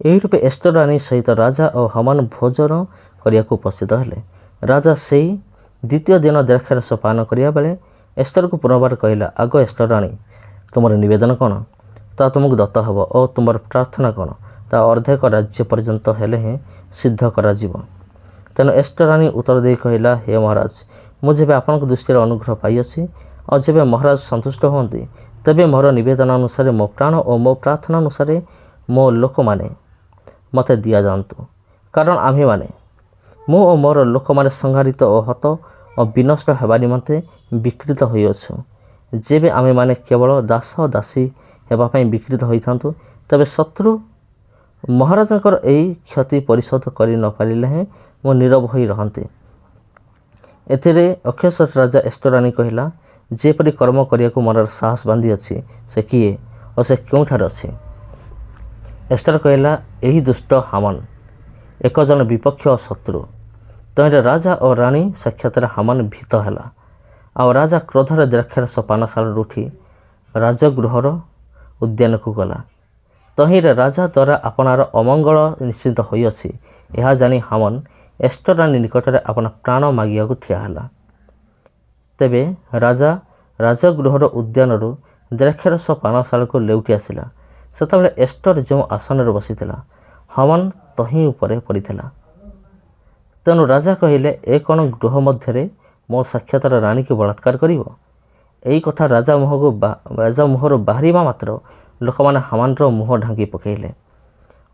ଏହି ରୂପେ ଏଷ୍ଟର ରାଣୀ ସହିତ ରାଜା ଓ ହାମାନ ଭୋଜନ କରିବାକୁ ଉପସ୍ଥିତ ହେଲେ। ରାଜା ସେଇ ଦ୍ୱିତୀୟ ଦିନ ଦ୍ରାକ୍ଷାରସ ପାନ କରିବା ବେଳେ ଏଷ୍ଟରକୁ ପୁନର୍ବାର କହିଲା, ଆଗ ଏଷ୍ଟର ରାଣୀ, ତୁମର ନିବେଦନ କ'ଣ? ତାହା ତୁମକୁ ଦତ୍ତ ହେବ ଓ ତୁମର ପ୍ରାର୍ଥନା କ'ଣ? ତାହା ଅର୍ଦ୍ଧେକ ରାଜ୍ୟ ପର୍ଯ୍ୟନ୍ତ ହେଲେ ହିଁ ସିଦ୍ଧ କରାଯିବ। ତେଣୁ ଏଷ୍ଟର ରାଣୀ ଉତ୍ତର ଦେଇ କହିଲା, ହେ ମହାରାଜ, ମୁଁ ଯେବେ ଆପଣଙ୍କ ଦୃଷ୍ଟିରେ ଅନୁଗ୍ରହ ପାଇଅଛି ଆଉ ଯେବେ ମହାରାଜ ସନ୍ତୁଷ୍ଟ ହୁଅନ୍ତି, ତେବେ ମୋର ନିବେଦନ ଅନୁସାରେ ମୋ ପ୍ରାଣ ଓ ମୋ ପ୍ରାର୍ଥନା ଅନୁସାରେ ମୋ ଲୋକମାନେ ମୋତେ ଦିଆଯାଆନ୍ତୁ। କାରଣ ଆମ୍ଭେମାନେ, ମୁଁ ଓ ମୋର ଲୋକମାନେ ସଂହାରିତ ଓ ହତ ଓ ବିନଷ୍ଟ ହେବା ନିମନ୍ତେ ବିକ୍ରୀତ ହୋଇଅଛୁ। ଯେବେ ଆମେମାନେ କେବଳ ଦାସ ଦାସୀ ହେବା ପାଇଁ ବିକ୍ରୀତ ହୋଇଥାନ୍ତୁ, ତେବେ ଶତ୍ରୁ ମହାରାଜାଙ୍କର ଏହି କ୍ଷତି ପରିଶୋଧ କରି ନ ପାରିଲେ ହିଁ ମୁଁ ନୀରବ ହୋଇ ରହନ୍ତି। ଏଥିରେ ଅକ୍ଷୟଶ୍ୱର ରାଜା ଏଷ୍ଟର ରାଣୀ କହିଲା, ଯେପରି କର୍ମ କରିବାକୁ ମୋର ସାହସ ବାନ୍ଧିଅଛି ସେ କିଏ ଓ ସେ କେଉଁଠାରେ ଅଛି? ଏଷ୍ଟର କହିଲା, ଏହି ଦୁଷ୍ଟ ହାମାନ, ଏକ ଜଣ ବିପକ୍ଷ ଓ ଶତ୍ରୁ। ତହିଁରେ ରାଜା ଓ ରାଣୀ ସାକ୍ଷାତରେ ହାମାନ ଭୀତ ହେଲା। ଆଉ ରାଜା କ୍ରୋଧରେ ଦ୍ରାକ୍ଷାରସ ପାନଶାଳାରୁ ଉଠି ରାଜଗୃହର ଉଦ୍ୟାନକୁ ଗଲା। ତହିଁରେ ରାଜା ଦ୍ୱାରା ଆପଣାର ଅମଙ୍ଗଳ ନିଶ୍ଚିତ ହୋଇଅଛି, ଏହା ଜାଣି ହାମାନ ଏଷ୍ଟର ରାଣୀ ନିକଟରେ ଆପଣା ପ୍ରାଣ ମାଗିବାକୁ ଠିଆ ହେଲା। ତେବେ ରାଜା ରାଜଗୃହର ଉଦ୍ୟାନରୁ ଦ୍ରାକ୍ଷାରସ ପାନଶାଳାକୁ ଲେଉଟି ଆସିଲା। ସେତେବେଳେ ଏଷ୍ଟର ଯେଉଁ ଆସନରେ ବସିଥିଲା, ହାମାନ ତହିଁ ଉପରେ ପଡ଼ିଥିଲା। ତେଣୁ ରାଜା କହିଲେ, ଏ କ'ଣ ଗୃହ ମଧ୍ୟରେ ମୋ ସାକ୍ଷାତର ରାଣୀକୁ ବଳାତ୍କାର କରିବ? ଏହି କଥା ରାଜା ମୁହଁରୁ ବାହାରିବା ମାତ୍ର ଲୋକମାନେ ହାମାନର ମୁହଁ ଢାଙ୍କି ପକାଇଲେ।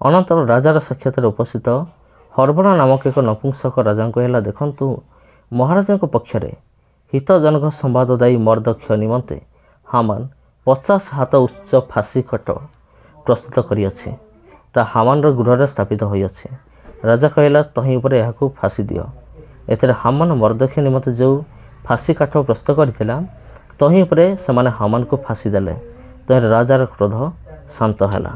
ଅନନ୍ତର ରାଜାର ସାକ୍ଷାତରେ ଉପସ୍ଥିତ ହରବଣ ନାମକ ଏକ ନପୁଂସକ ରାଜାଙ୍କୁ କହିଲା, ଦେଖନ୍ତୁ, ମହାରାଜାଙ୍କ ପକ୍ଷରେ ହିତଜନକ ସମ୍ବାଦଦାୟୀ ମର୍ଦ୍ଦକ୍ଷ ନିମନ୍ତେ ହାମାନ 50 ହାତ ଉଚ୍ଚ ଫାଶୀ ଖଟ ପ୍ରସ୍ତୁତ କରିଅଛି। ତାହା ହାମାନର ଗୃହରେ ସ୍ଥାପିତ ହୋଇଅଛି। ରାଜା କହିଲା, ତହିଁ ଉପରେ ଏହାକୁ ଫାଶୀ ଦିଅ। ଏଥିରେ ହାମାନ ମର୍ଦ୍ଦକ୍ଷ ନିମନ୍ତେ ଯେଉଁ ଫାଶୀ କାଠ ପ୍ରସ୍ତୁତ କରିଥିଲା, ତହିଁ ଉପରେ ସେମାନେ ହାମାନକୁ ଫାଶୀ ଦେଲେ। ତହିଁରେ ରାଜାର କ୍ରୋଧ ଶାନ୍ତ ହେଲା।